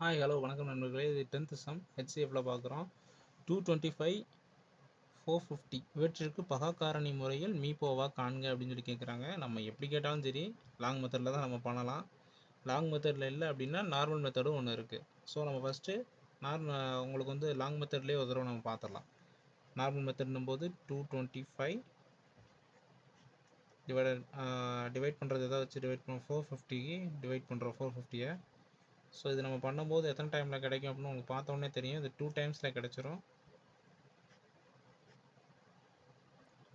Hi hello வணக்கம் நண்பர்களே. இது 10th சம் ஹெச்சிஎஃப்ல பார்க்குறோம். 225 450 இவற்றிற்கு பகாக்காரணி முறையில் மீப்போவா காண்க அப்படின்னு சொல்லி கேட்குறாங்க. நம்ம எப்படி கேட்டாலும் சரி லாங் மெத்தடில் தான் நம்ம பண்ணலாம். லாங் மெத்தடில் இல்லை அப்படின்னா நார்மல் மெத்தடும் ஒன்று இருக்குது. ஸோ நம்ம ஃபஸ்ட்டு உங்களுக்கு வந்து லாங் மெத்தட்லேயே ஒரு தடவை நம்ம பார்த்துடலாம். நார்மல் மெத்தட்னும் போது 225 டிவைட் பண்ணுறது எதாவது வச்சு டிவைட் பண்ண 450 டிவைட் பண்ணுறோம் 450. ஸோ இது நம்ம பண்ணும்போது எத்தனை டைமில் கிடைக்கும் அப்படின்னு உங்களுக்கு பார்த்தோன்னே தெரியும். இது 2 டைம்ஸில் கிடச்சிரும்.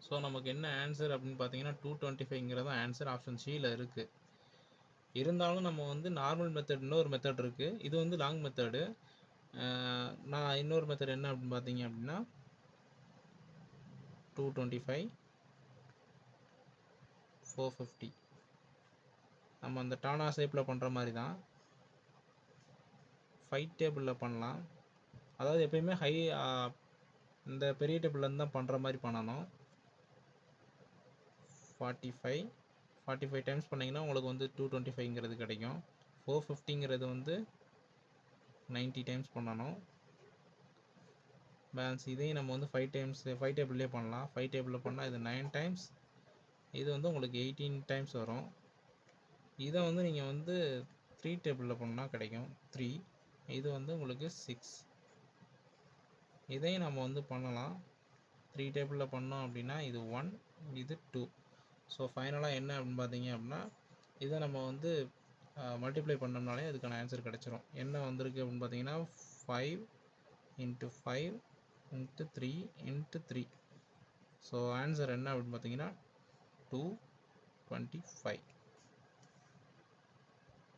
ஸோ நமக்கு என்ன ஆன்சர் அப்படின்னு பார்த்தீங்கன்னா 225ங்கிறது ஆன்சர். ஆப்ஷன் சியில் இருக்குது. இருந்தாலும் நம்ம வந்து நார்மல் மெத்தட் இன்னொரு மெத்தட் இருக்குது. இது வந்து லாங் மெத்தடு. நான் இன்னொரு மெத்தட் என்ன அப்படின்னு பார்த்தீங்க அப்படின்னா 225 450 நம்ம அந்த டானா ஷேப்பில் பண்ணுற மாதிரி தான் 5 டேபிளில் பண்ணலாம். அதாவது எப்பயுமே இந்த பெரிய டேபிள்லேருந்து தான் பண்ணுற மாதிரி பண்ணணும். 45 டைம்ஸ் பண்ணிங்கன்னா உங்களுக்கு வந்து 225ங்கிறது கிடைக்கும். 450ங்கிறது வந்து 90 டைம்ஸ் பண்ணணும். பேலன்ஸ் இதையும் நம்ம வந்து 5 டேபிள்லேயே பண்ணலாம். 5 டேபிளில் பண்ணால் இது 9 டைம்ஸ், இது வந்து உங்களுக்கு 18 டைம்ஸ் வரும். இதை வந்து நீங்கள் வந்து 3 டேபிளில் பண்ணால் கிடைக்கும் 3, இது வந்து உங்களுக்கு 6. இதையும் நம்ம வந்து பண்ணலாம். 3 டேபிளில் பண்ணோம் அப்படின்னா இது 1, இது 2. ஸோ ஃபைனலாக என்ன அப்படின்னு பார்த்தீங்க அப்படின்னா இதை நம்ம வந்து மல்டிப்ளை பண்ணோம்னாலே அதுக்கான ஆன்சர் கிடச்சிரும். என்ன வந்திருக்கு அப்படின்னு பார்த்தீங்கன்னா 5 × 5 × 3 × 3. ஸோ ஆன்சர் என்ன அப்படின்னு பார்த்தீங்கன்னா 225.